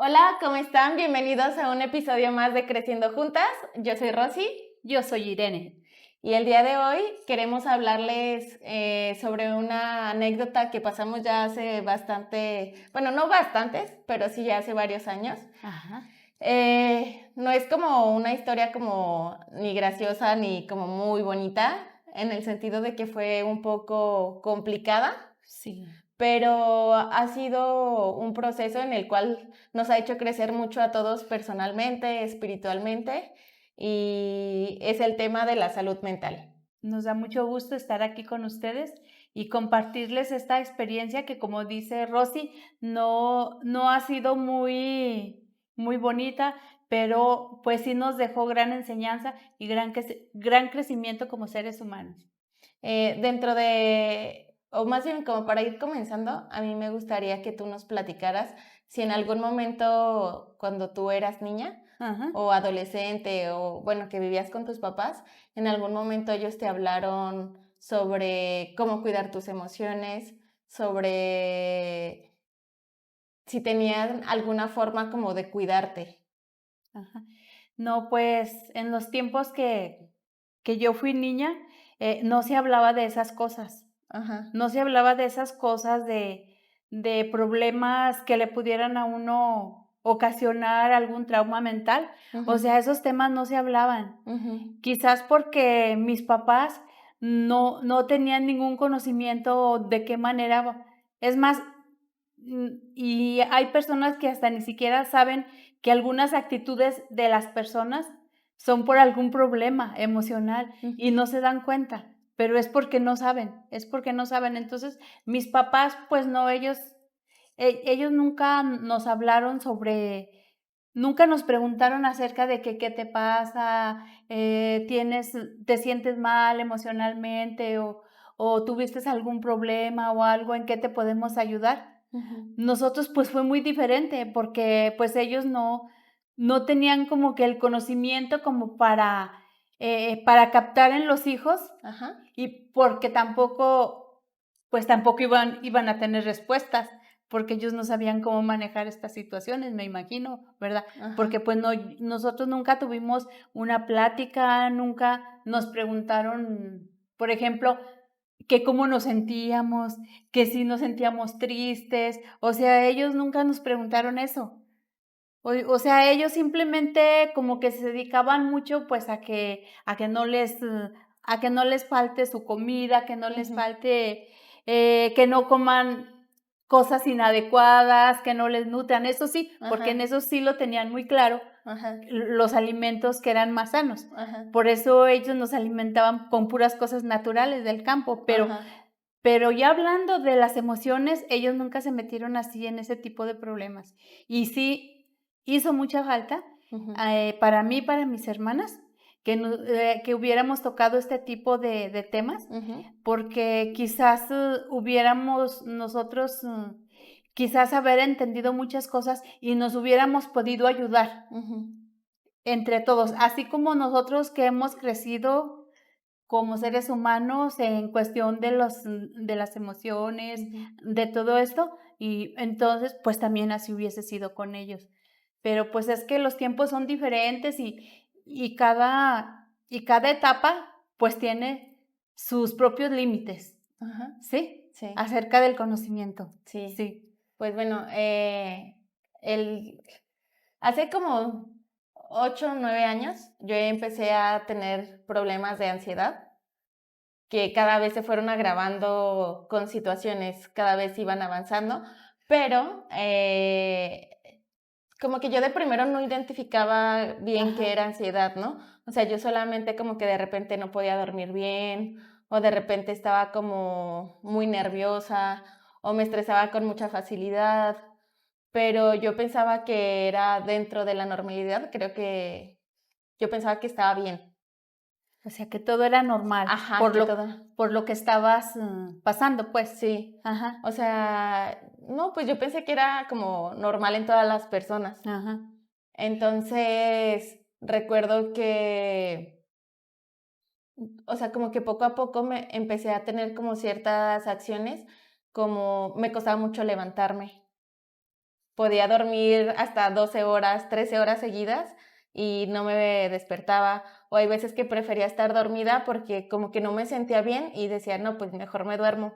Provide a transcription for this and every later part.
Hola, ¿cómo están? Bienvenidos a un episodio más de Creciendo Juntas. Yo soy Rosy Yo soy Irene. y el día de hoy queremos hablarles sobre una anécdota que pasamos ya hace bastante, bueno, no bastantes, pero sí ya hace varios años. Ajá, No es como una historia como ni graciosa ni como muy bonita, en el sentido de que fue un poco complicada, sí. pero ha sido un proceso en el cual nos ha hecho crecer mucho a todos personalmente, espiritualmente, y es el tema de la salud mental. Nos da mucho gusto estar aquí con ustedes y compartirles esta experiencia que, como dice Rosy, no ha sido muy bonita, pero pues sí nos dejó gran enseñanza y gran crecimiento como seres humanos. Dentro de, o más bien como para ir comenzando, a mí me gustaría que tú nos platicaras si en algún momento cuando tú eras niña Ajá. o adolescente o bueno, que vivías con tus papás, en algún momento ellos te hablaron sobre cómo cuidar tus emociones, sobre si tenían alguna forma como de cuidarte. Ajá. No, pues en los tiempos que yo fui niña, no se hablaba de esas cosas. Ajá. No se hablaba de esas cosas, de problemas que le pudieran a uno ocasionar algún trauma mental. O Ujú, sea, esos temas no se hablaban. ujú, Quizás porque mis papás no tenían ningún conocimiento de qué manera. Es más, y hay personas que hasta ni siquiera saben que algunas actitudes de las personas son por algún problema emocional y ujú. no se dan cuenta, pero es porque no saben, es porque no saben. Entonces, mis papás, pues no, ellos nunca nos hablaron sobre. Nunca nos preguntaron acerca de que qué te pasa, te sientes mal emocionalmente o tuviste algún problema o algo, ¿en qué te podemos ayudar? Ujú. Nosotros, pues, fue muy diferente porque, pues, ellos no tenían como que el conocimiento como para captar en los hijos Ajá. y porque tampoco, pues, tampoco iban a tener respuestas, porque ellos no sabían cómo manejar estas situaciones, me imagino, ¿verdad? Ajá. Porque, pues, no, nosotros nunca tuvimos una plática, nunca nos preguntaron, por ejemplo, que cómo nos sentíamos, que si nos sentíamos tristes, o sea, ellos nunca nos preguntaron eso. O sea, ellos simplemente como que se dedicaban mucho, pues, a que no les falte su comida, que no les Ujú. falte, que no coman cosas inadecuadas, que no les nutran. Eso sí, porque en Ajá. eso sí lo tenían muy claro, Ajá. los alimentos que eran más sanos. Ajá. Por eso ellos nos alimentaban con puras cosas naturales del campo, pero Ajá. pero ya hablando de las emociones, ellos nunca se metieron así en ese tipo de problemas. Y sí hizo mucha falta, Ujú. para mí y para mis hermanas, que hubiéramos tocado este tipo de temas, Ujú. porque quizás, hubiéramos nosotros, quizás haber entendido muchas cosas y nos hubiéramos podido ayudar Ujú. entre todos, así como nosotros que hemos crecido como seres humanos en cuestión de las emociones, Ujú. de todo esto, y entonces, pues, también así hubiese sido con ellos. Pero, pues, es que los tiempos son diferentes y cada etapa, pues, tiene sus propios límites, Ajá. ¿sí? Sí, Acerca del conocimiento. sí. Sí. Pues bueno, el hace como 8 o 9 años, yo empecé a tener problemas de ansiedad, que cada vez se fueron agravando con situaciones, cada vez iban avanzando, pero, como que yo de primero no identificaba bien qué Ajá. era ansiedad, ¿no? O sea, yo solamente como que de repente no podía dormir bien, o de repente estaba como muy nerviosa, o me estresaba con mucha facilidad, pero yo pensaba que era dentro de la normalidad, creo que yo pensaba que estaba bien. O sea, que todo era normal Ajá, por que lo todo por lo que estabas, pasando, pues. sí. Ajá, O sea, no, pues yo pensé que era como normal en todas las personas. ajá. Entonces, recuerdo que, o sea, como que poco a poco me empecé a tener como ciertas acciones, como me costaba mucho levantarme. podía dormir hasta 12 horas, 13 horas seguidas y no me despertaba. O hay veces que prefería estar dormida porque como que no me sentía bien y decía, no, pues mejor me duermo,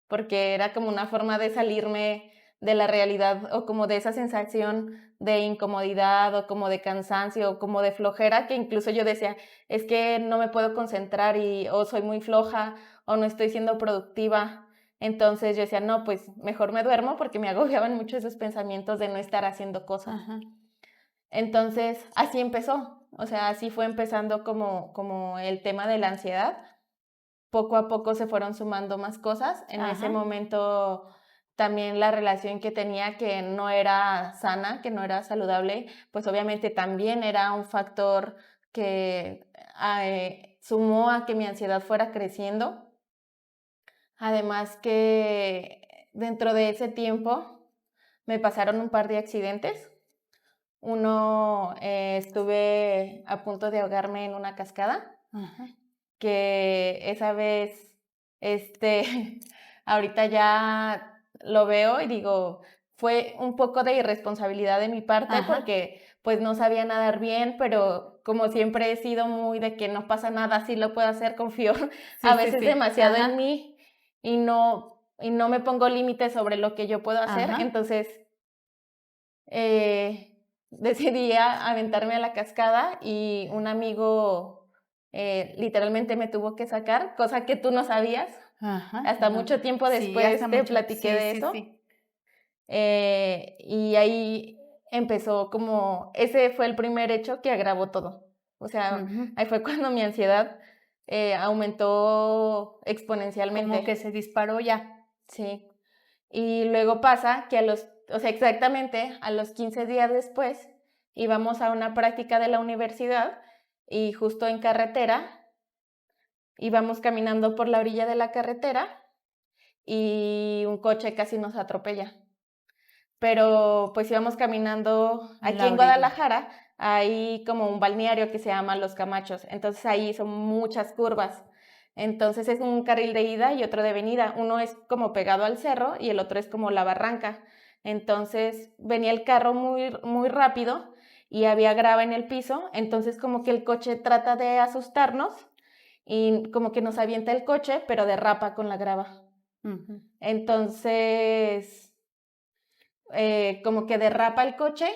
porque era como una forma de salirme de la realidad o como de esa sensación de incomodidad o como de cansancio o como de flojera, que incluso yo decía, es que no me puedo concentrar y o soy muy floja o no estoy siendo productiva. Entonces yo decía, no, pues mejor me duermo porque me agobiaban mucho esos pensamientos de no estar haciendo cosas. Ajá. Entonces así empezó, o sea, así fue empezando como el tema de la ansiedad. Poco a poco se fueron sumando más cosas. En ese Ajá. momento también la relación que tenía que no era sana, que no era saludable, pues obviamente también era un factor que sumó a que mi ansiedad fuera creciendo. Además que dentro de ese tiempo me pasaron un par de accidentes. Uno, estuve a punto de ahogarme en una cascada, Ajá. que esa vez, ahorita ya lo veo y digo, fue un poco de irresponsabilidad de mi parte Ajá. porque pues no sabía nadar bien, pero como siempre he sido muy de que no pasa nada, sí lo puedo hacer, confío a Sí, sí, veces sí. demasiado en Ajá. mí y no me pongo límites sobre lo que yo puedo hacer, Ajá. entonces decidí aventarme a la cascada y un amigo literalmente me tuvo que sacar, cosa que tú no sabías. Ajá. Hasta No. mucho tiempo Sí, hace después te mucho. platiqué Sí, de sí, eso. sí. Y ahí empezó como, ese fue el primer hecho que agravó todo. O sea, Ujú. ahí fue cuando mi ansiedad aumentó Como que exponencialmente. se disparó ya. Sí. Y luego pasa que o sea, exactamente a los 15 días después íbamos a una práctica de la universidad y justo en carretera íbamos caminando por la orilla de la carretera y un coche casi nos atropella. Pero pues íbamos caminando En aquí la en orilla. Guadalajara, hay como un balneario que se llama Los Camachos, entonces ahí son muchas curvas. Entonces es un carril de ida y otro de venida. Uno es como pegado al cerro y el otro es como la barranca. Entonces venía el carro muy, muy rápido y había grava en el piso. Entonces como que el coche trata de asustarnos y como que nos avienta el coche, pero derrapa con la grava. Ujú. Entonces como que derrapa el coche,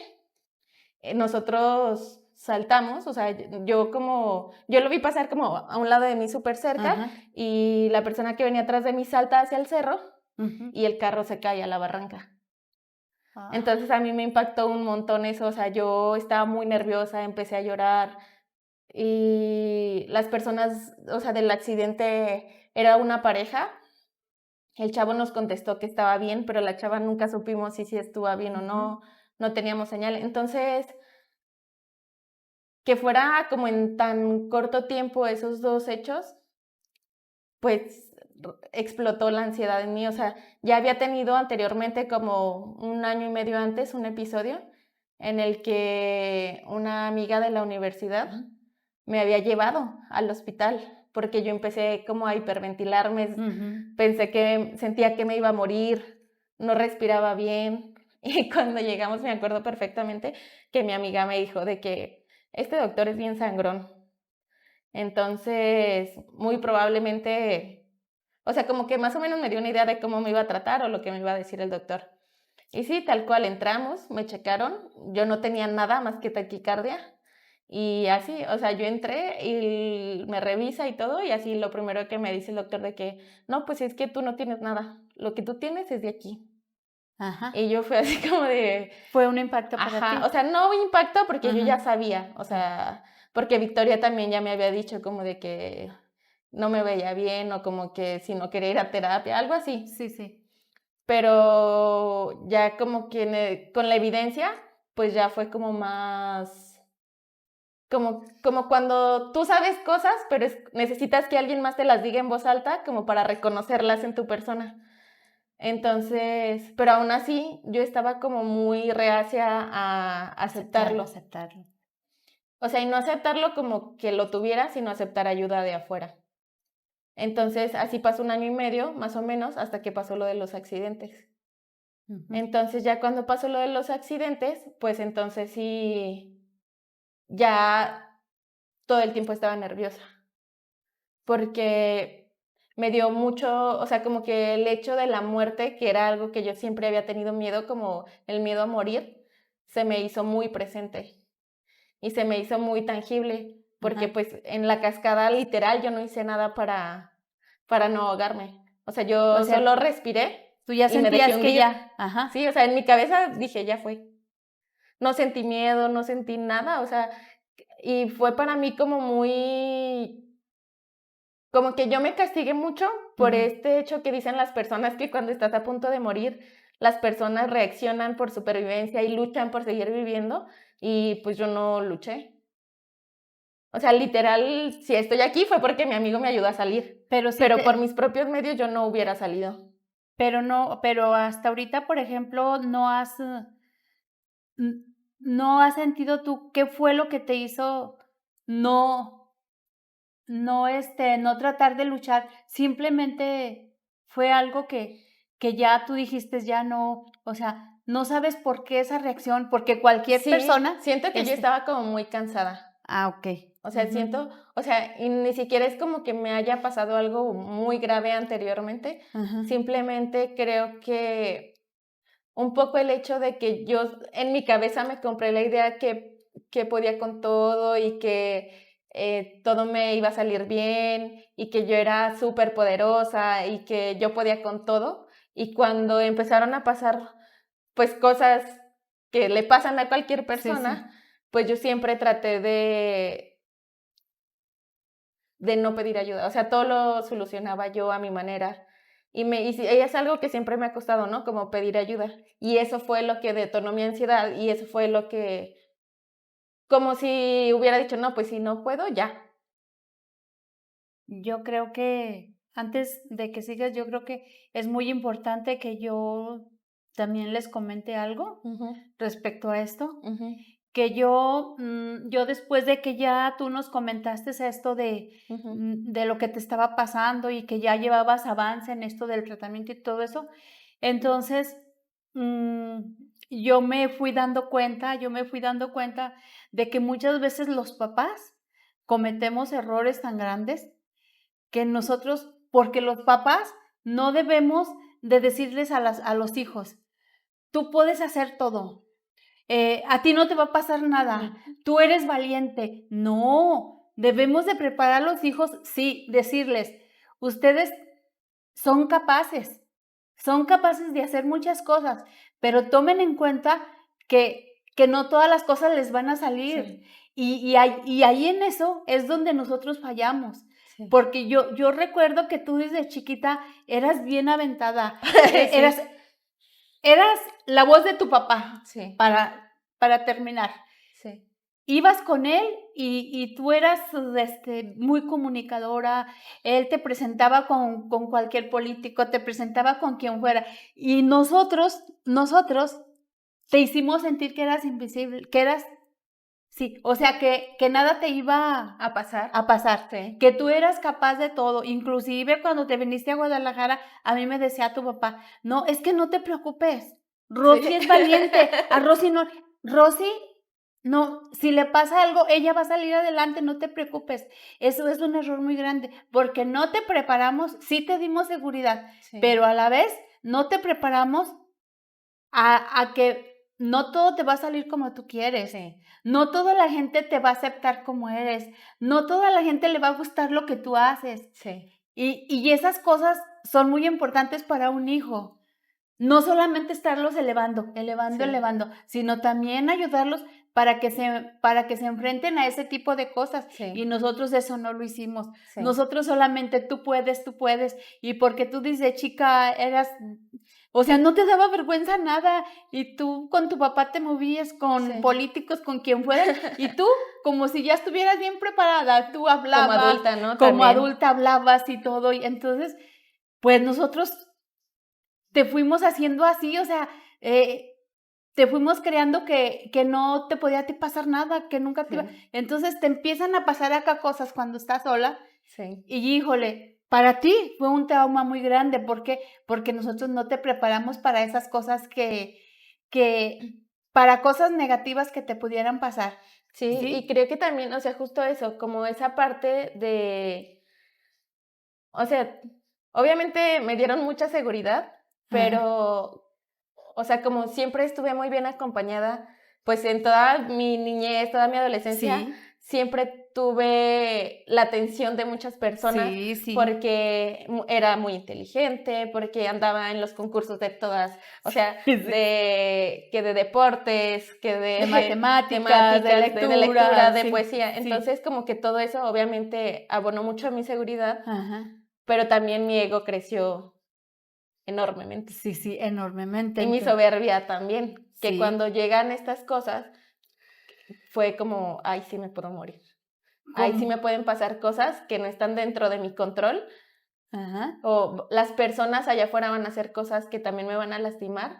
nosotros saltamos, o sea, yo lo vi pasar como a un lado de mí súper cerca Ajá. y la persona que venía atrás de mí salta hacia el cerro Ujú. y el carro se cae a la barranca. Ah. Entonces a mí me impactó un montón eso, o sea, yo estaba muy nerviosa, empecé a llorar y las personas, o sea, del accidente era una pareja. El chavo nos contestó que estaba bien, pero la chava nunca supimos si sí estuvo bien o Ujú. no, no teníamos señal. Entonces, que fuera como en tan corto tiempo esos dos hechos, pues explotó la ansiedad en mí. O sea, ya había tenido anteriormente, como un año y medio antes, un episodio en el que una amiga de la universidad me había llevado al hospital porque yo empecé como a hiperventilarme, Ujú. pensé que sentía que me iba a morir, no respiraba bien y cuando llegamos me acuerdo perfectamente que mi amiga me dijo de que este doctor es bien sangrón, entonces muy probablemente, o sea, como que más o menos me dio una idea de cómo me iba a tratar o lo que me iba a decir el doctor. Y sí, tal cual entramos, me checaron, yo no tenía nada más que taquicardia y así, o sea, yo entré y me revisa y todo y así lo primero que me dice el doctor de que, no, pues es que tú no tienes nada, lo que tú tienes es de aquí. Ajá. Y yo fui así como de, Fue un impacto para ajá, o ti. sea, no impacto porque yo Ajá. ya sabía, o sea, porque Victoria también ya me había dicho como de que no me veía bien o como que si no quería ir a terapia, algo así. Sí, sí. Pero ya como que con la evidencia, pues ya fue como más, como cuando tú sabes cosas, pero necesitas que alguien más te las diga en voz alta como para reconocerlas en tu persona. Entonces, pero aún así yo estaba como muy reacia a aceptarlo. Aceptarlo. O sea, y no aceptarlo como que lo tuviera, sino aceptar ayuda de afuera. Entonces, así pasó un año y medio, más o menos, hasta que pasó lo de los accidentes. Ujú. Entonces, ya cuando pasó lo de los accidentes, pues entonces sí, ya todo el tiempo estaba nerviosa, porque me dio mucho, o sea, como que el hecho de la muerte, que era algo que yo siempre había tenido miedo, como el miedo a morir, se me hizo muy presente y se me hizo muy tangible, porque Ajá. pues en la cascada literal yo no hice nada para no ahogarme. O sea, O yo sea, solo respiré tú ya y me dejé sentías que hundir. ya, ajá. Sí, o sea, en mi cabeza dije, ya fue. No sentí miedo, no sentí nada, o sea, y fue para mí como muy, como que yo me castigué mucho por Ujú. este hecho que dicen las personas que cuando estás a punto de morir, las personas reaccionan por supervivencia y luchan por seguir viviendo, y pues yo no luché. O sea, literal, si estoy aquí fue porque mi amigo me ayudó a salir, Pero sí pero por te mis propios medios yo no hubiera salido. pero no, pero hasta ahorita, por ejemplo, no has, n no has sentido tú qué fue lo que te hizo no no tratar de luchar, simplemente fue algo que ya tú dijiste, ya no, o sea, no sabes por qué esa reacción, porque cualquier Sí, persona, siento que yo estaba como muy cansada. okey. O sea, Ujú. siento, o sea, y ni siquiera es como que me haya pasado algo muy grave anteriormente, Ajá. simplemente creo que un poco el hecho de que yo en mi cabeza me compré la idea que podía con todo y que todo me iba a salir bien y que yo era súper poderosa y que yo podía con todo. Y cuando empezaron a pasar pues cosas que le pasan a cualquier Sí, sí. persona, pues yo siempre traté de no pedir ayuda, o sea, todo lo solucionaba yo a mi manera. Y sí, es algo que siempre me ha costado, ¿no? Como pedir ayuda. Y eso fue lo que detonó mi ansiedad y eso fue lo que, como si hubiera dicho, no, pues si no puedo, ya. Yo creo que antes de que sigas, yo creo que es muy importante que yo también les comente algo Ujú, respecto a esto, ujú, que yo después de que ya tú nos comentaste esto ujú, de lo que te estaba pasando y que ya llevabas avance en esto del tratamiento y todo eso, entonces, mm, yo me fui dando cuenta de que muchas veces los papás cometemos errores tan grandes que nosotros, porque los papás no debemos de decirles a los hijos, tú puedes hacer todo, a ti no te va a pasar nada, ujú. tú eres valiente. No, debemos de preparar a los hijos, sí, decirles, ustedes son capaces de hacer muchas cosas, pero tomen en cuenta que no todas las cosas les van a salir. Sí, Y ahí en eso es donde nosotros fallamos. sí. Porque yo recuerdo que tú desde chiquita eras bien aventada, eras, Sí, eras la voz de tu papá, sí, para terminar. sí, Ibas con él y tú eras, muy comunicadora, él te presentaba con cualquier político, te presentaba con quien fuera, y nosotros te hicimos sentir que eras invisible, que eras sí, o sea, que nada te iba a pasar. a pasar, Sí, que tú eras capaz de todo, inclusive cuando te viniste a Guadalajara, a mí me decía tu papá: "No, es que no te preocupes, Rosy sí. es valiente, a Rosy no Rosy no, si le pasa algo, ella va a salir adelante, no te preocupes". Eso es un error muy grande, porque no te preparamos, sí te dimos seguridad, Sí, pero a la vez no te preparamos a que no todo te va a salir como tú quieres, sí, no toda la gente te va a aceptar como eres, no toda la gente le va a gustar lo que tú haces, sí, y esas cosas son muy importantes para un hijo. No solamente estarlos elevando, elevando, sí, elevando, sino también ayudarlos para que se enfrenten a ese tipo de cosas, y sí, nosotros eso no lo hicimos. sí, Nosotros solamente tú puedes, y porque tú desde chica eras o sea, no te daba vergüenza nada, y tú con tu papá te movías con sí. políticos, con quien fuera, y tú, como si ya estuvieras bien preparada, tú Como hablabas, adulta, ¿no? como También. adulta hablabas y todo, y entonces, pues nosotros te fuimos haciendo así, o sea, eh, te fuimos creando que no te podía a ti pasar nada, que nunca te iba Sí, entonces te empiezan a pasar acá cosas cuando estás sola sí, y híjole, Para ti fue un trauma muy grande, ¿por qué? Porque nosotros no te preparamos para esas cosas que para cosas negativas que te pudieran pasar, Sí, y ¿sí? creo que también, o sea, justo eso, como esa parte de, o sea, obviamente me dieron mucha seguridad, Ajá. pero, o sea, como siempre estuve muy bien acompañada, pues en toda mi niñez, toda mi adolescencia, Sí, siempre tuve la atención de muchas personas sí, sí. porque era muy inteligente, porque andaba en los concursos de todas, o sea, Sí, sí. de deportes, que De de matemáticas, de temáticas, de lectura, lectura, de sí, poesía. sí. Entonces, como que todo eso obviamente abonó mucho a mi seguridad, Ajá. pero también mi ego creció enormemente. Sí, sí, enormemente, Y mi soberbia también, que cuando sí. llegan estas cosas fue como, ay, sí me puedo morir. Ay, ¿Cómo? sí me pueden pasar cosas que no están dentro de mi control, Ajá, o las personas allá afuera van a hacer cosas que también me van a lastimar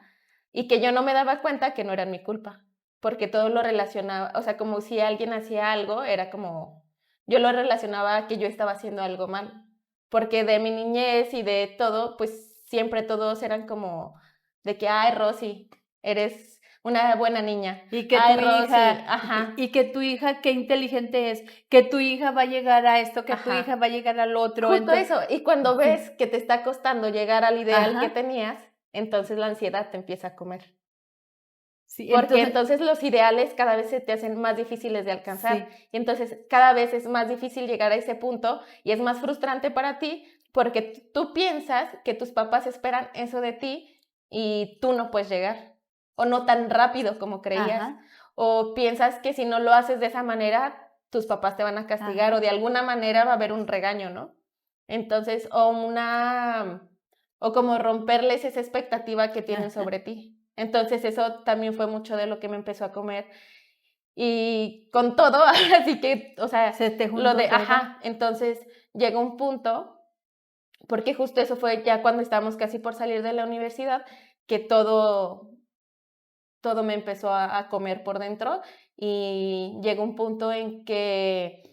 y que yo no me daba cuenta que no eran mi culpa, porque todo lo relacionaba, o sea, como si alguien hacía algo, era como, yo lo relacionaba a que yo estaba haciendo algo mal, porque de mi niñez y de todo, pues siempre todos eran como de que, ay, Rosy, eres una buena niña, y que ay, tu Rosy, hija ajá, y que tu hija qué inteligente es, que tu hija va a llegar a esto, que tu hija ajá. va a llegar al otro, Justo eso, y cuando ves sí, que te está costando llegar al ideal que ajá, tenías, entonces la ansiedad te empieza a comer. sí, Porque entonces entonces los ideales cada vez se te hacen más difíciles de alcanzar. sí, Y entonces cada vez es más difícil llegar a ese punto y es más frustrante para ti porque tú piensas que tus papás esperan eso de ti y tú no puedes llegar. O no tan rápido como creías. ajá, O piensas que si no lo haces de esa manera, tus papás te van a castigar o ajá, de alguna manera va a haber un regaño, ¿no? Entonces, o como romperles esa expectativa que tienen ajá, sobre ti. Entonces eso también fue mucho de lo que me empezó a comer. Y con todo, ahora sí que, o sea, se te lo juntó de, todo, ajá, entonces llegó un punto, porque justo eso fue ya cuando estábamos casi por salir de la universidad, que todo me empezó a comer por dentro y llegó un punto en que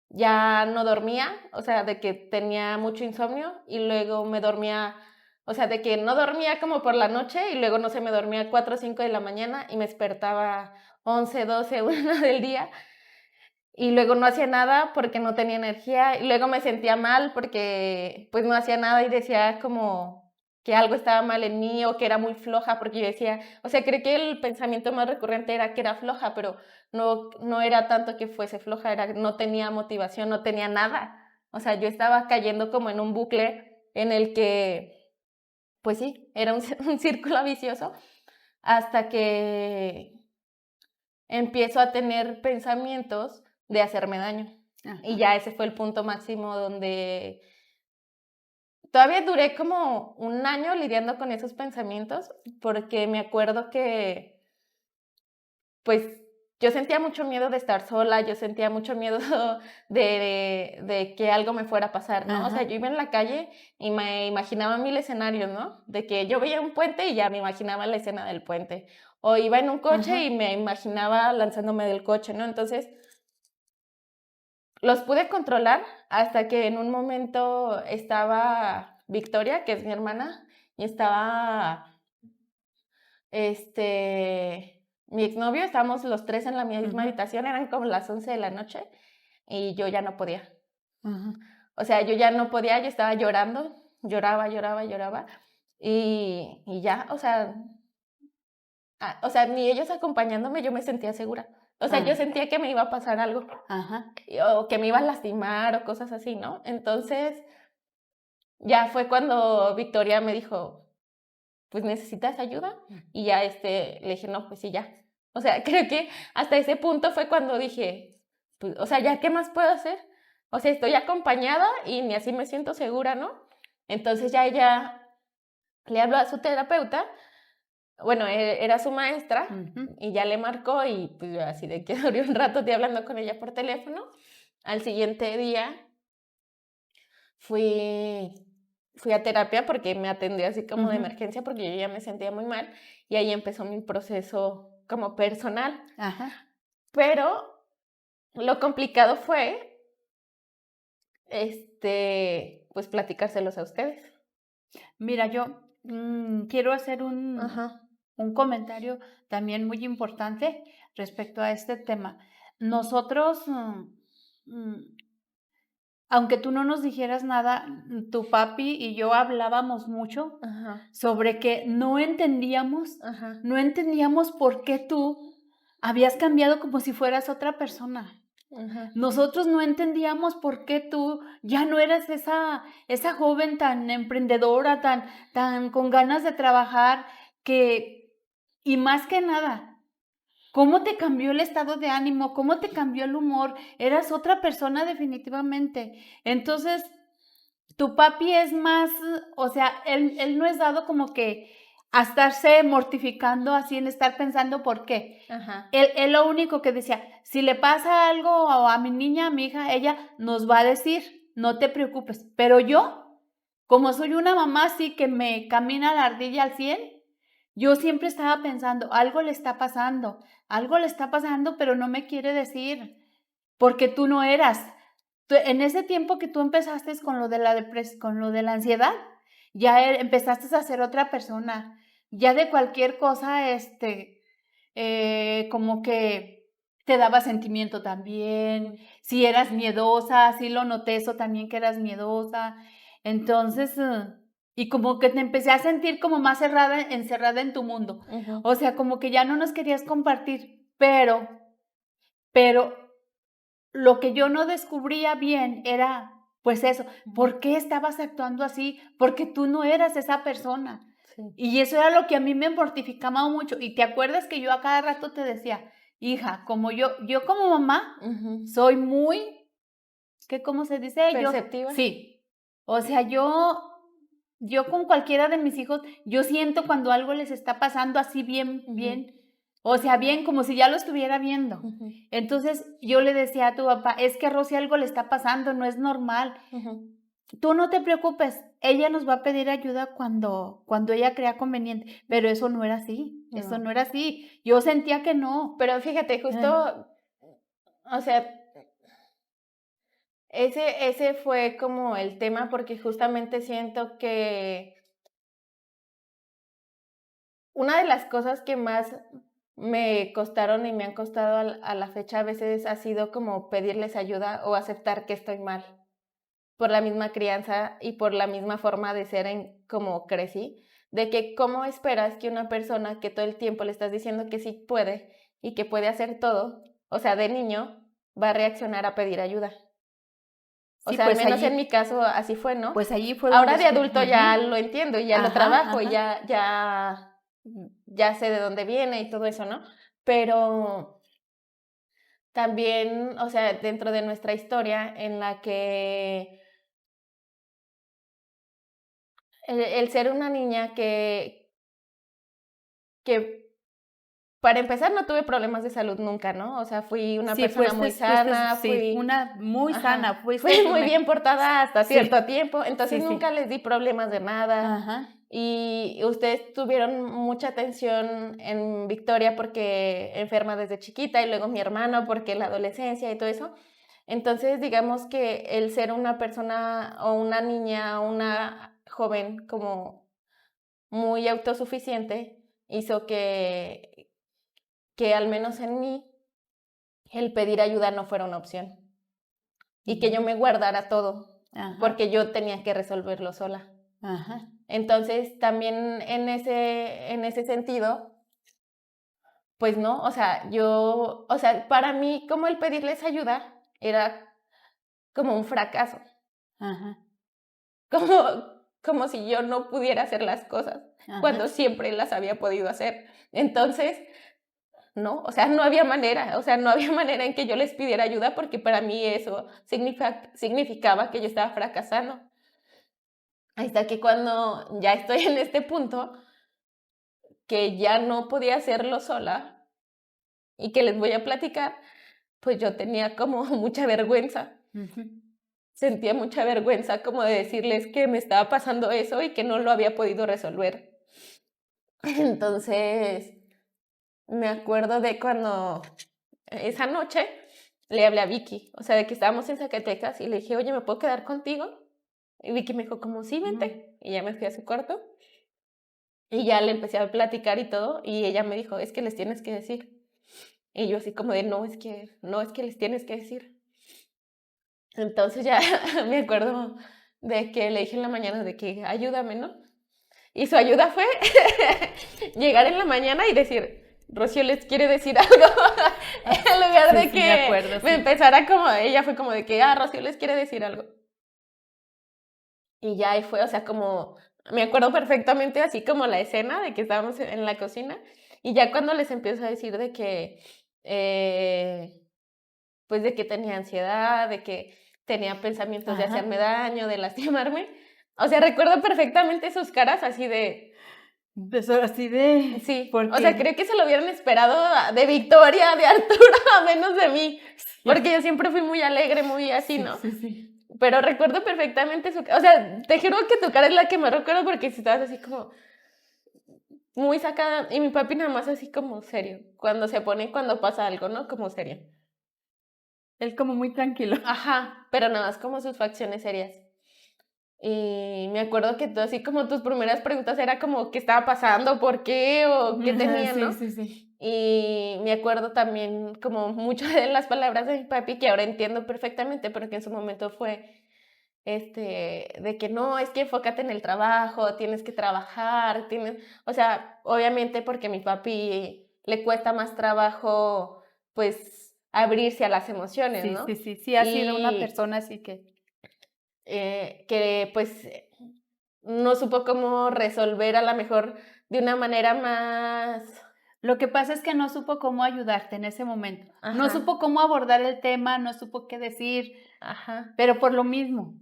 ya no dormía, o sea, de que tenía mucho insomnio y luego me dormía, o sea, de que no dormía como por la noche y luego no sé, me dormía a 4 o 5 de la mañana y me despertaba 11 12 1 del día y luego no hacía nada porque no tenía energía y luego me sentía mal porque pues no hacía nada y decía como que algo estaba mal en mí o que era muy floja porque yo decía, o sea, creo que el pensamiento más recurrente era que era floja, pero no era tanto que fuese floja, era no tenía motivación, no tenía nada. O sea, yo estaba cayendo como en un bucle en el que, pues sí, era un, un círculo vicioso hasta que empiezo a tener pensamientos de hacerme daño. Y ajá, ya ese fue el punto máximo donde todavía duré como un año lidiando con esos pensamientos, porque me acuerdo que, pues, yo sentía mucho miedo de estar sola, yo sentía mucho miedo de que algo me fuera a pasar, ¿no? O sea, ajá, yo iba en la calle y me imaginaba mil escenarios, ¿no? De que yo veía un puente y ya me imaginaba la escena del puente. O iba en un coche y ajá, me imaginaba lanzándome del coche, ¿no? Entonces, los pude controlar hasta que en un momento estaba Victoria, que es mi hermana, y estaba mi exnovio, estábamos los tres en la misma ujú, habitación, eran como las 11 de la noche y yo ya no podía. ajá, O sea, yo ya no podía, yo estaba llorando, lloraba, lloraba, lloraba y ya, o sea, ni ellos acompañándome yo me sentía segura. O sea, yo ah, sentía que me iba a pasar algo ajá, o que me iba a lastimar o cosas así, ¿no? Entonces, ya fue cuando Victoria me dijo, pues necesitas ayuda y ya le dije, no, pues sí, ya. O sea, creo que hasta ese punto fue cuando dije, pues, o sea, ¿ya qué más puedo hacer? O sea, estoy acompañada y ni así me siento segura, ¿no? Entonces ya ella le habló a su terapeuta, bueno, era su maestra ujú, y ya le marcó y pues yo así de que duré un rato de hablando con ella por teléfono. Al siguiente día fui, fui a terapia porque me atendió así como de ujú, emergencia porque yo ya me sentía muy mal y ahí empezó mi proceso como personal. ajá, Pero lo complicado fue, este, pues platicárselos a ustedes. Mira, yo quiero hacer Ajá, un comentario también muy importante respecto a este tema. Nosotros, mm, aunque tú no nos dijeras nada, tu papi y yo hablábamos mucho ajá, sobre que ajá, no entendíamos por qué tú habías cambiado como si fueras otra persona. ajá, Nosotros no entendíamos por qué tú ya no eras esa joven tan emprendedora, tan con ganas de trabajar, que y más que nada, ¿cómo te cambió el estado de ánimo? ¿Cómo te cambió el humor? Eras otra persona definitivamente. Entonces, tu papi es más, o sea, él no es dado como que a estarse mortificando así en estar pensando por qué. ajá, Él lo único que decía, si le pasa algo a mi niña, a mi hija, ella nos va a decir, no te preocupes. Pero yo, como soy una mamá así que me camina la ardilla al 100, yo siempre estaba pensando, algo le está pasando, pero no me quiere decir, porque tú no eras. En ese tiempo que tú empezaste con lo de la con lo de la ansiedad, ya empezaste a ser otra persona. Ya de cualquier cosa, como que te daba sentimiento también. Si eras miedosa, sí lo noté eso también que eras miedosa. Entonces, y como que te empecé a sentir como más encerrada en tu mundo. ujú, O sea, como que ya no nos querías compartir, pero lo que yo no descubría bien era, pues eso, ujú, ¿por qué estabas actuando así? Porque tú no eras esa persona. sí, Y eso era lo que a mí me mortificaba mucho. Y te acuerdas que yo a cada rato te decía, hija, como yo como mamá ujú, soy muy, ¿qué cómo se dice? Yo, perceptiva, sí. O sea, yo con cualquiera de mis hijos, yo siento cuando algo les está pasando así bien, ujú, bien, o sea, bien, como si ya lo estuviera viendo. ujú, Entonces yo le decía a tu papá, es que a Rosy algo le está pasando, no es normal. ujú, Tú no te preocupes, ella nos va a pedir ayuda cuando ella crea conveniente, pero eso no era así, eso no. no era así. Yo sentía que no. Pero fíjate, Eh, justo, o sea, ese fue como el tema porque justamente siento que una de las cosas que más me costaron y me han costado a la fecha a veces ha sido como pedirles ayuda o aceptar que estoy mal por la misma crianza y por la misma forma de ser en como crecí, de que cómo esperas que una persona que todo el tiempo le estás diciendo que sí puede y que puede hacer todo, o sea, de niño, va a reaccionar a pedir ayuda. O sí, sea, al menos en mi caso así fue, ¿no? pues allí fue Ahora donde de adulto ya lo entiendo y ya lo ajá, trabajo y ajá. ya sé de dónde viene y todo eso, ¿no? Pero también, o sea, dentro de nuestra historia en la que el ser una niña que para empezar no tuve problemas de salud nunca, ¿no? O sea, fui una Sí, persona muy sana, sí, una muy sana, ajá, fui muy bien portada hasta cierto sí, tiempo, entonces sí, nunca sí. les di problemas de nada. Ajá. Y ustedes tuvieron mucha atención en Victoria porque enferma desde chiquita y luego mi hermano porque la adolescencia y todo eso. Entonces, digamos que el ser una persona o una niña o una joven como muy autosuficiente hizo que al menos en mí el pedir ayuda no fuera una opción y que yo Ujú. me guardara todo Ajá, porque yo tenía que resolverlo sola. ajá. Entonces, también en ese sentido, pues no, o sea, o sea, para mí como el pedirles ayuda era como un fracaso, Ajá, como si yo no pudiera hacer las cosas ajá. cuando siempre las había podido hacer. Entonces, no, o sea, no había manera, o sea, no había manera en que yo les pidiera ayuda porque para mí eso significaba que yo estaba fracasando. Hasta que cuando ya estoy en este punto, que ya no podía hacerlo sola y que les voy a platicar, pues yo tenía como mucha vergüenza. Ujú, Sentía mucha vergüenza como de decirles que me estaba pasando eso y que no lo había podido resolver. Entonces, me acuerdo de cuando esa noche le hablé a Vicky, o sea, de que estábamos en Zacatecas y le dije, oye, ¿me puedo quedar contigo? Y Vicky me dijo como, sí, Ujú. vente. Y ya me fui a su cuarto y ya le empecé a platicar y todo. Y ella me dijo, es que les tienes que decir. Y yo así como de, no, es que les tienes que decir. Entonces ya me acuerdo de que le dije en la mañana de que ayúdame, ¿no? Y su ayuda fue llegar en la mañana y decir, Rocío les quiere decir algo, en lugar Sí, de sí, me que acuerdo, me sí. empezara como, ella fue como de que, Rocío les quiere decir algo. Y ya ahí fue, o sea, como, me acuerdo perfectamente así como la escena de que estábamos en la cocina y ya cuando les empiezo a decir de que, pues de que tenía ansiedad, de que tenía pensamientos de Ajá. hacerme daño, de lastimarme, o sea, recuerdo perfectamente sus caras así de, Eso así de sí, o sea, porque creo que se lo hubieran esperado de Victoria, de Arturo, a menos de mí, porque sí, yo siempre fui muy alegre, muy así, sí, ¿no? sí, sí. Pero recuerdo perfectamente su cara, o sea, te juro que tu cara es la que me recuerdo porque si estabas así como muy sacada, y mi papi nada más así como serio, cuando se pone, cuando pasa algo, ¿no? Como serio. Él como muy tranquilo. Ajá, pero nada más como sus facciones serias. Y me acuerdo que tú así como tus primeras preguntas era como qué estaba pasando, por qué o qué Ajá, tenía, sí, ¿no? sí, sí. Y me acuerdo también como muchas de las palabras de mi papi que ahora entiendo perfectamente, pero que en su momento fue de que no, es que enfócate en el trabajo, tienes que trabajar, tienes, o sea, obviamente porque a mi papi le cuesta más trabajo, pues, abrirse a las emociones, Sí, ¿no? sí, sí, sí ha sido una Y persona así que que pues no supo cómo resolver a lo mejor de una manera más, lo que pasa es que no supo cómo ayudarte en ese momento. No ajá, supo cómo abordar el tema, no supo qué decir, ajá, pero por lo mismo,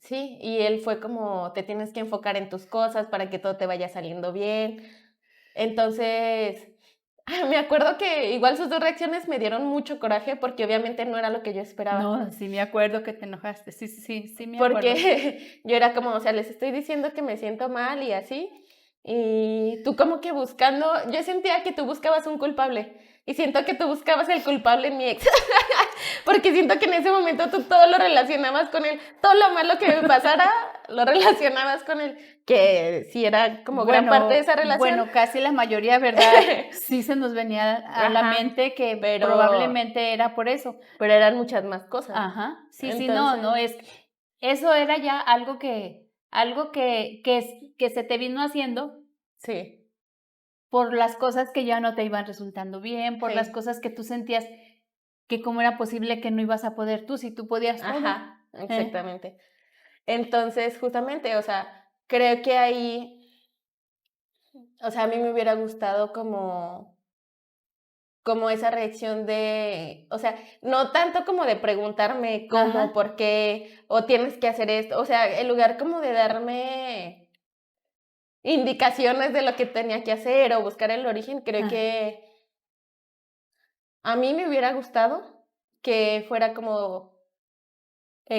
sí, y él fue como, te tienes que enfocar en tus cosas para que todo te vaya saliendo bien. Entonces, me acuerdo que igual sus dos reacciones me dieron mucho coraje porque obviamente no era lo que yo esperaba. no, sí me acuerdo que te enojaste, sí, sí, sí, sí me Porque acuerdo. yo era como, o sea, les estoy diciendo que me siento mal y así, y tú como que buscando, yo sentía que tú buscabas un culpable, y siento que tú buscabas el culpable en mi ex, porque siento que en ese momento tú todo lo relacionabas con él, todo lo malo que me pasara, lo relacionabas con él, que sí era como gran parte de esa relación. Bueno, casi la mayoría, ¿verdad? Sí se nos venía a la Ajá, mente que pero, probablemente era por eso. pero eran muchas más cosas. Ajá, sí, sí, no, Entonces, no, eso era ya algo que se te vino haciendo sí, por las cosas que ya no te iban resultando bien, por las sí. cosas que tú sentías que cómo era posible que no ibas a poder tú, si tú podías todo. Ajá, exactamente. Entonces, justamente, o sea, creo que ahí, o sea, a mí me hubiera gustado como esa reacción de, o sea, no tanto como de preguntarme cómo, Ajá, por qué, o tienes que hacer esto, o sea, en lugar como de darme indicaciones de lo que tenía que hacer o buscar el origen, creo ah, que a mí me hubiera gustado que fuera como,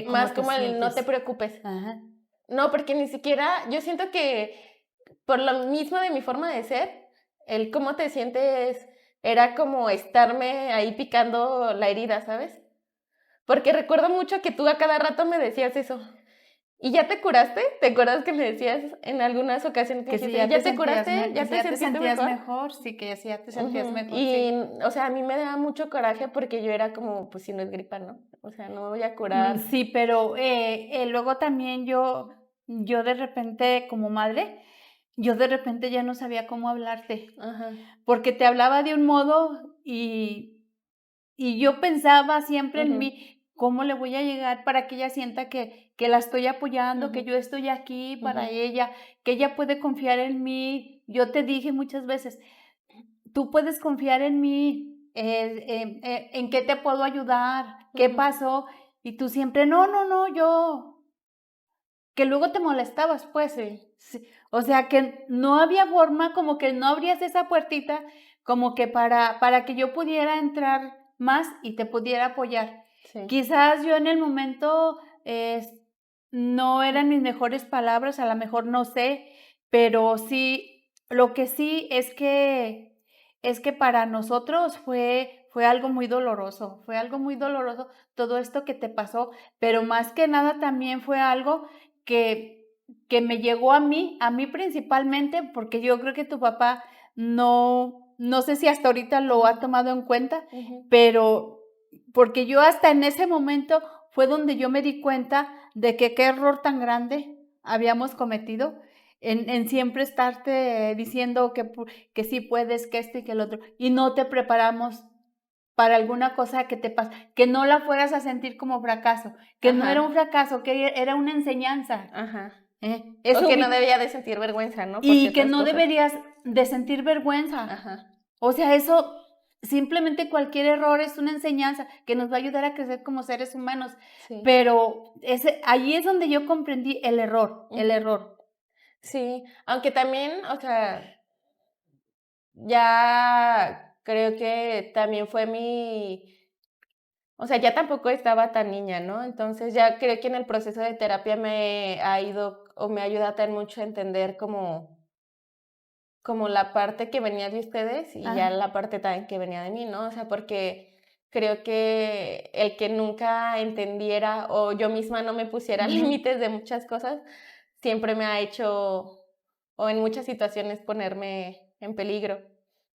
más ¿cómo te como el no te sientes? preocupes. Ajá, No, porque ni siquiera, yo siento que por lo mismo de mi forma de ser, el cómo te sientes era como estarme ahí picando la herida, ¿sabes? Porque recuerdo mucho que tú a cada rato me decías eso. ¿Y ya te curaste? ¿Te acuerdas que me decías en algunas ocasiones que me que si dijiste, ya te ¿ya te sentías, curaste? que ¿Ya si te ya te sentiste sentías mejor? mejor, sí, que si ya te sentías Ujú. mejor, Y, sí. o sea, a mí me daba mucho coraje porque yo era como, pues si no es gripa, ¿no? O sea, no me voy a curar. Sí, pero, luego también yo de repente, como madre, yo de repente ya no sabía cómo hablarte, Ajá, porque te hablaba de un modo y yo pensaba siempre en ujú, mí, ¿cómo le voy a llegar para que ella sienta que la estoy apoyando, ujú, que yo estoy aquí ujú, para ella, que ella puede confiar en mí? Yo te dije muchas veces, tú puedes confiar en mí, ¿en qué te puedo ayudar? ¿Qué ujú. pasó? Y tú siempre, no, no, no, yo, que luego te molestabas, pues. Sí, Sí, o sea, que no había forma, como que no abrías esa puertita, como que para que yo pudiera entrar más y te pudiera apoyar. sí. Quizás yo en el momento, no eran mis mejores palabras, a lo mejor no sé, pero sí, lo que sí es que es que para nosotros fue algo muy doloroso, fue algo muy doloroso todo esto que te pasó, pero más que nada también fue algo que me llegó a mí principalmente, porque yo creo que tu papá no sé si hasta ahorita lo ha tomado en cuenta, Ujú. pero porque yo hasta en ese momento fue donde yo me di cuenta de que qué error tan grande habíamos cometido en siempre estarte diciendo que sí puedes, que esto y que el otro, y no te preparamos para alguna cosa que te pasa, que no la fueras a sentir como fracaso, que no era un Ajá, fracaso, que era una enseñanza. ajá. O Eso que no debía de sentir vergüenza, ¿no? Por y que ciertas no cosas. deberías de sentir vergüenza. Ajá, O sea, eso, simplemente cualquier error es una enseñanza que nos va a ayudar a crecer como seres humanos. sí. Pero ahí es donde yo comprendí el error, el Ujú. error. Sí, aunque también, o sea, ya creo que también fue o sea, ya tampoco estaba tan niña, ¿no? Entonces ya creo que en el proceso de terapia me ha ido o me ha ayudado también mucho a entender como la parte que venía de ustedes y ya Ajá. la parte también que venía de mí, ¿no? O sea, porque creo que el que nunca entendiera o yo misma no me pusiera Ujú. límites de muchas cosas, siempre me ha hecho, o en muchas situaciones, ponerme en peligro.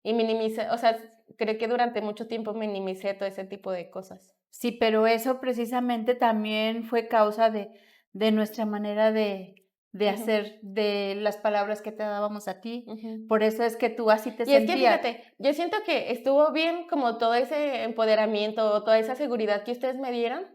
Y minimicé, o sea, creo que durante mucho tiempo minimicé todo ese tipo de cosas. Sí, pero eso precisamente también fue causa de nuestra manera de Ujú, hacer, de las palabras que te dábamos a ti. ujú. Por eso es que tú así te Y es que sentías. fíjate, yo siento que estuvo bien como todo ese empoderamiento, toda esa seguridad que ustedes me dieron.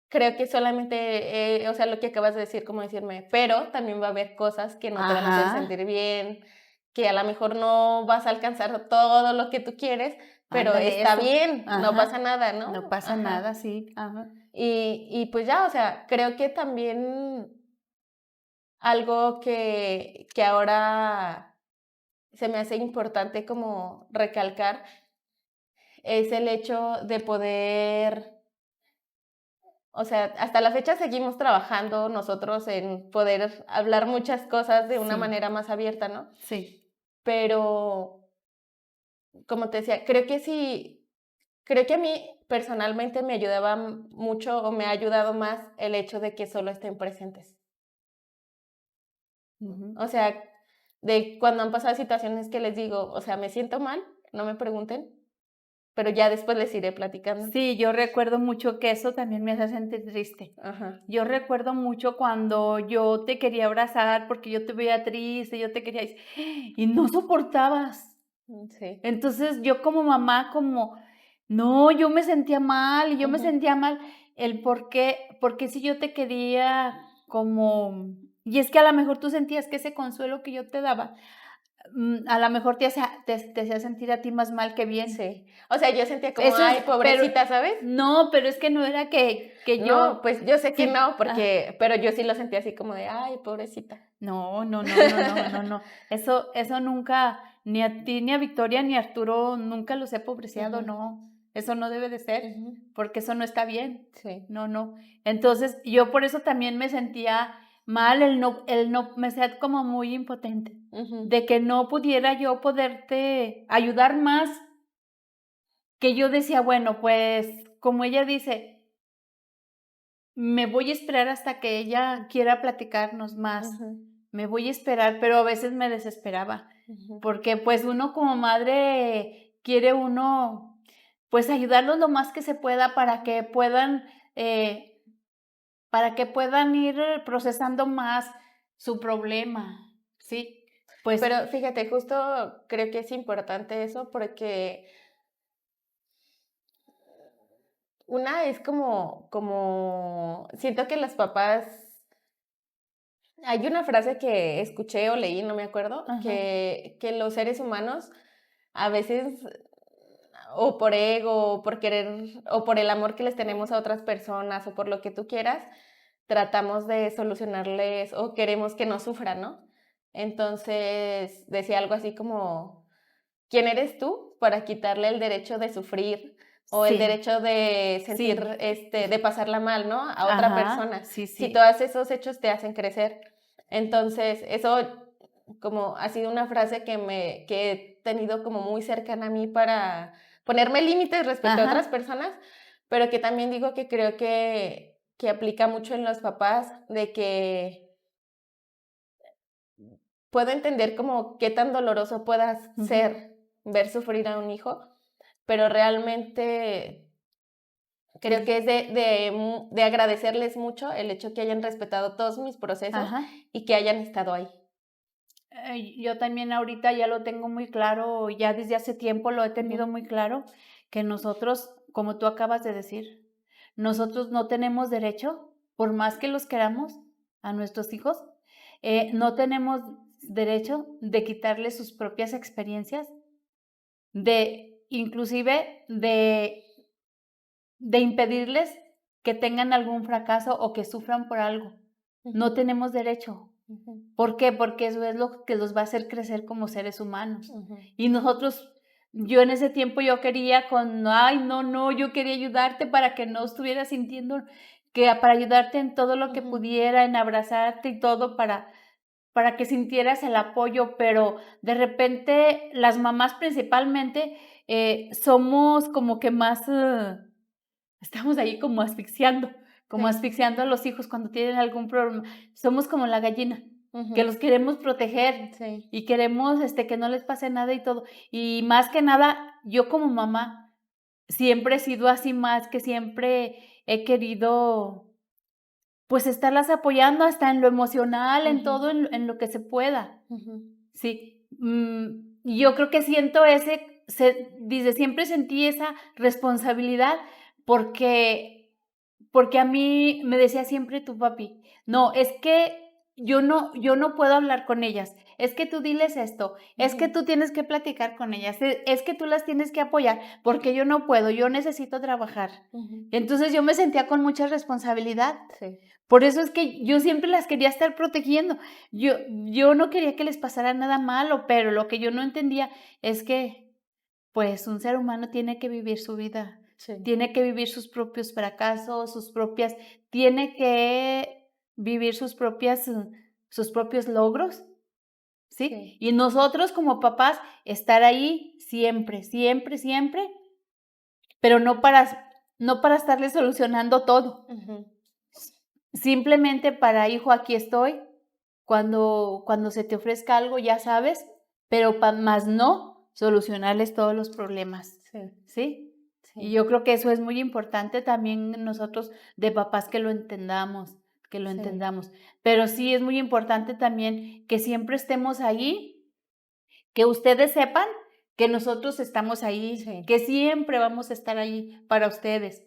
Creo que solamente, o sea, lo que acabas de decir, como decirme, pero también va a haber cosas que no te van a hacer Ajá, sentir bien, que a lo mejor no vas a alcanzar todo lo que tú quieres, pero ándale está eso. bien, no Ajá, pasa nada, no ¿no? pasa nada, Ajá. sí, ajá. Y pues ya, o sea, creo que también algo que ahora se me hace importante como recalcar es el hecho de poder, o sea, hasta la fecha seguimos trabajando nosotros en poder hablar muchas cosas de una Sí, manera más abierta, ¿no? sí. Pero, como te decía, creo que a mí personalmente me ayudaba mucho o me ha ayudado más el hecho de que solo estén presentes. Ujú. O sea, de cuando han pasado situaciones que les digo, o sea, me siento mal, no me pregunten, pero ya después les iré platicando. Sí, yo recuerdo mucho que eso también me hace sentir triste. Ajá, Yo recuerdo mucho cuando yo te quería abrazar porque yo te veía triste, yo te quería y no soportabas. sí. Entonces, yo como mamá, como no, yo me sentía mal, y yo me Ujú, sentía mal, el por qué si yo te quería como y es que a lo mejor tú sentías que ese consuelo que yo te daba, a lo mejor te hacía sentir a ti más mal que bien. sí. O sea, yo sentía como, Eso es ay, pero pobrecita, ¿sabes? no, pero es que no era que No, yo pues yo sé que sí, no, porque, pero yo sí lo sentía así como de, ay, pobrecita. no, no, no, no, no, no, no. Eso nunca, ni a ti, ni a Victoria, ni a Arturo, nunca los he pobreciado, Ujú, no. Eso no debe de ser, ujú, porque eso no está bien. sí. No, no. Entonces, yo por eso también me sentía mal, me sentía como muy impotente, Ujú, de que no pudiera yo poderte ayudar más, que yo decía, bueno, pues, como ella dice, me voy a esperar hasta que ella quiera platicarnos más. ujú, Me voy a esperar, pero a veces me desesperaba, ujú, porque, pues, uno como madre quiere uno, pues, ayudarlos lo más que se pueda eh, para que puedan ir procesando más su problema, ¿sí? Pues pero fíjate, justo creo que es importante eso porque una es como siento que los papás, hay una frase que escuché o leí, no me acuerdo, ajá, que los seres humanos a veces, o por ego, o por querer, o por el amor que les tenemos a otras personas, o por lo que tú quieras, tratamos de solucionarles o queremos que no sufran, ¿no? Entonces decía algo así como, ¿quién eres tú para quitarle el derecho de sufrir o el sí, derecho de sentir, sí, de pasarla mal, ¿no? A otra ajá, persona, sí, si sí, todos esos hechos te hacen crecer. Entonces, eso como ha sido una frase que tenido como muy cercana a mí para ponerme límites respecto a otras personas, pero que también digo que creo que aplica mucho en los papás, de que puedo entender como qué tan doloroso pueda ser ver sufrir a un hijo, pero realmente creo que es de agradecerles mucho el hecho que hayan respetado todos mis procesos y que hayan estado ahí. Yo también ahorita ya lo tengo muy claro, ya desde hace tiempo lo he tenido muy claro, que nosotros, como tú acabas de decir, nosotros no tenemos derecho, por más que los queramos a nuestros hijos, no tenemos derecho de quitarles sus propias experiencias, inclusive de impedirles que tengan algún fracaso o que sufran por algo. No tenemos derecho. ¿Por qué? Porque eso es lo que los va a hacer crecer como seres humanos. Y nosotros, yo en ese tiempo yo quería yo quería ayudarte para que no estuvieras sintiendo, para ayudarte en todo lo que pudiera, en abrazarte y todo para que sintieras el apoyo, pero de repente las mamás principalmente somos como que más, estamos ahí como asfixiando a los hijos cuando tienen algún problema. Somos como la gallina, que los queremos proteger y queremos que no les pase nada y todo. Y más que nada, yo como mamá siempre he sido así, más que siempre he querido pues estarlas apoyando hasta en lo emocional, en todo, en lo que se pueda. Sí. Yo creo que siento desde siempre sentí esa responsabilidad porque a mí me decía siempre tu papi, no, es que yo no puedo hablar con ellas, es que tú diles esto, es que tú tienes que platicar con ellas, es que tú las tienes que apoyar, porque yo no puedo, yo necesito trabajar. Entonces yo me sentía con mucha responsabilidad. Por eso es que yo siempre las quería estar protegiendo. Yo no quería que les pasara nada malo, pero lo que yo no entendía es que, pues, un ser humano tiene que vivir su vida. Tiene que vivir sus propios fracasos, tiene que vivir sus propios logros, ¿sí? Y nosotros como papás, estar ahí siempre, siempre, siempre, pero no para estarle solucionando todo. Simplemente para, hijo, aquí estoy, cuando se te ofrezca algo, ya sabes, pero más no solucionarles todos los problemas, ¿sí? Y yo creo que eso es muy importante también nosotros de papás que lo entendamos, Pero sí es muy importante también que siempre estemos ahí, que ustedes sepan que nosotros estamos ahí, que siempre vamos a estar ahí para ustedes,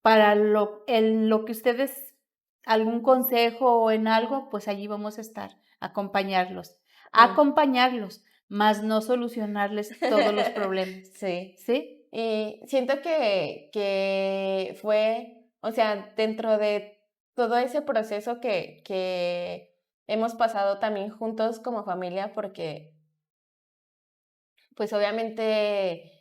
para en lo que ustedes, algún consejo o en algo, pues allí vamos a estar, acompañarlos, más no solucionarles todos los problemas. ¿Sí? Y siento que fue, o sea, dentro de todo ese proceso que hemos pasado también juntos como familia, porque pues obviamente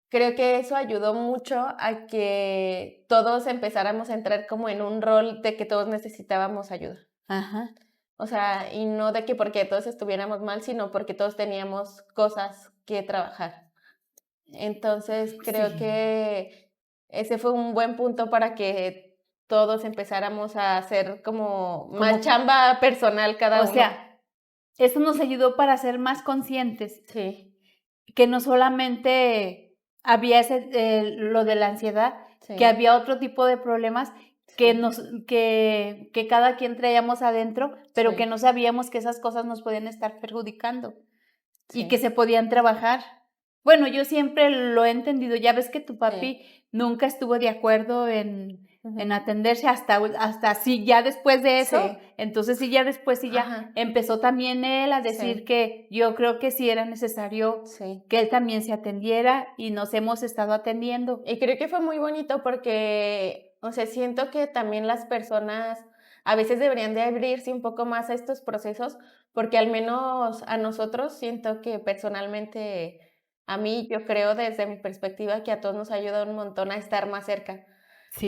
creo que eso ayudó mucho a que todos empezáramos a entrar como en un rol de que todos necesitábamos ayuda. O sea, y no de que porque todos estuviéramos mal, sino porque todos teníamos cosas que trabajar. Entonces, creo que ese fue un buen punto para que todos empezáramos a hacer como más chamba personal cada uno. O sea, eso nos ayudó para ser más conscientes. Sí. Que no solamente había lo de la ansiedad, que había otro tipo de problemas que cada quien traíamos adentro, pero que no sabíamos que esas cosas nos podían estar perjudicando y que se podían trabajar. Bueno, yo siempre lo he entendido. Ya ves que tu papi nunca estuvo de acuerdo en atenderse hasta sí, ya después de eso. Entonces sí, ya después empezó también él a decir que yo creo que sí era necesario que él también se atendiera y nos hemos estado atendiendo. Y creo que fue muy bonito porque, o sea, siento que también las personas a veces deberían de abrirse un poco más a estos procesos, porque al menos a nosotros siento que personalmente, a mí, yo creo desde mi perspectiva que a todos nos ayuda un montón a estar más cerca.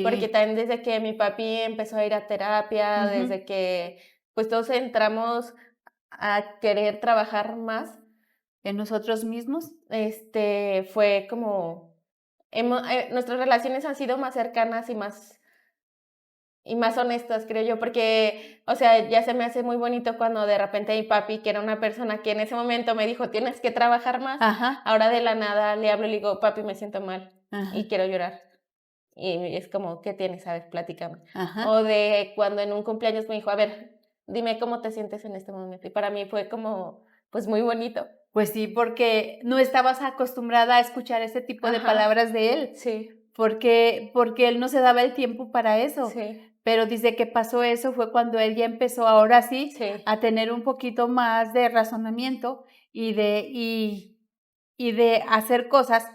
Porque también desde que mi papi empezó a ir a terapia, desde que pues todos entramos a querer trabajar más, ¿En nosotros mismos? fue como, nuestras relaciones han sido más cercanas y más honestas, creo yo, porque, o sea, ya se me hace muy bonito cuando de repente mi papi, que era una persona que en ese momento me dijo, tienes que trabajar más, Ajá, ahora de la nada le hablo y le digo, papi, me siento mal ajá, y quiero llorar. Y es como, ¿qué tienes? A ver, platícame. ajá. O de cuando en un cumpleaños me dijo, a ver, dime cómo te sientes en este momento. Y para mí fue como, pues muy bonito. Pues sí, porque no estabas acostumbrada a escuchar ese tipo de Ajá, palabras de él, sí, porque él no se daba el tiempo para eso. sí, Pero desde que pasó eso fue cuando él ya empezó, ahora sí, sí. a tener un poquito más de razonamiento y de hacer cosas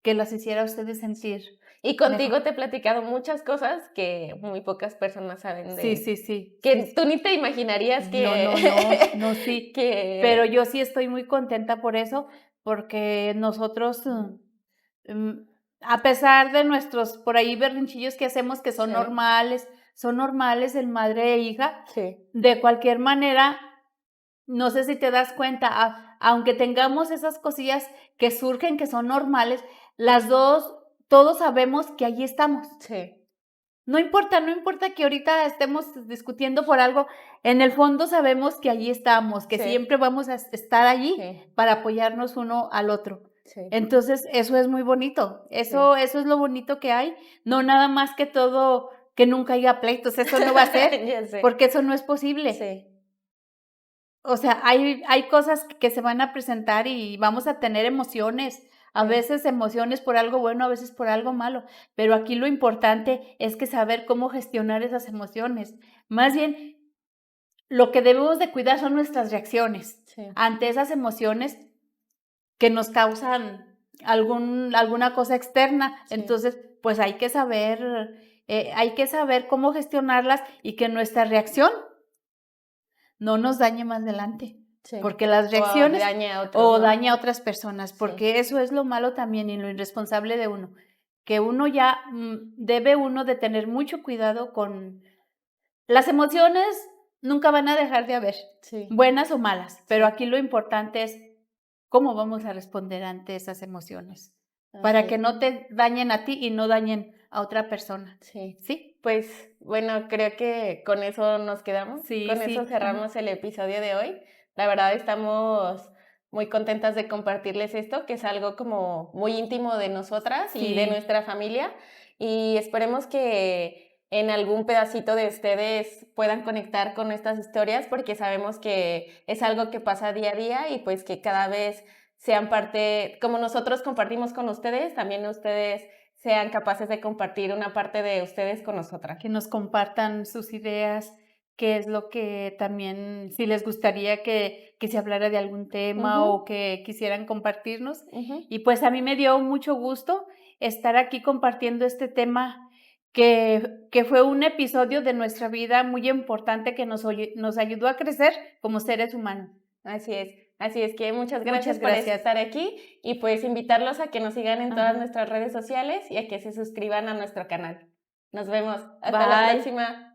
que las hiciera a ustedes sentir Y mejor. contigo te he platicado muchas cosas que muy pocas personas saben Sí, de, sí, sí, sí, que sí. tú ni te imaginarías No, no, no, no, sí. Pero que, yo sí estoy muy contenta por eso, porque nosotros, mm, a pesar de nuestros por ahí berrinchillos que hacemos que sí, son normales en madre e hija, sí, de cualquier manera, no sé si te das cuenta, aunque tengamos esas cosillas que surgen, que son normales, las 2 todos sabemos que allí estamos. sí, No importa que ahorita estemos discutiendo por algo, en el fondo sabemos que allí estamos, que sí, siempre vamos a estar allí sí, para apoyarnos uno al otro. sí, Entonces, eso es muy bonito, sí. eso es lo bonito que hay, no nada más que todo, que nunca haya pleitos, eso no va a ser, Ya sé, porque eso no es posible. sí, O sea, hay cosas que se van a presentar y vamos a tener emociones, a sí, veces emociones por algo bueno, a veces por algo malo, pero aquí lo importante es que saber cómo gestionar esas emociones. Más bien, lo que debemos de cuidar son nuestras reacciones sí, ante esas emociones que nos causan alguna cosa externa. sí, Entonces, pues hay que saber cómo gestionarlas y que nuestra reacción no nos dañe más adelante, sí. porque las O reacciones daña a otros, o ¿no? daña a otras personas, Sí, porque eso es lo malo también y lo irresponsable de uno, que uno ya, debe uno de tener mucho cuidado con las emociones nunca van a dejar de haber, sí, buenas o malas, pero sí, aquí lo importante es cómo vamos a responder ante esas emociones, así para es. que no te dañen a ti y no dañen a otra persona, Sí, ¿sí? pues bueno, creo que con eso nos quedamos, Sí, con eso sí, ajá. cerramos el episodio de hoy. La verdad estamos muy contentas de compartirles esto, que es algo como muy íntimo de nosotras y de Sí, nuestra familia, y esperemos que en algún pedacito de ustedes puedan conectar con estas historias porque sabemos que es algo que pasa día a día y pues que cada vez sean parte, como nosotros compartimos con ustedes, también ustedes sean capaces de compartir una parte de ustedes con nosotras. que nos compartan sus ideas, qué es lo que también, si les gustaría que se hablara de algún tema Ujú, o que quisieran compartirnos. ujú. Y pues a mí me dio mucho gusto estar aquí compartiendo este tema que fue un episodio de nuestra vida muy importante que nos ayudó a crecer como seres humanos. Así es. Así es que muchas gracias Muchas por gracias. estar aquí y pues invitarlos a que nos sigan en todas Ajá. nuestras redes sociales y a que se suscriban a nuestro canal. Nos vemos. Hasta la Bye. próxima.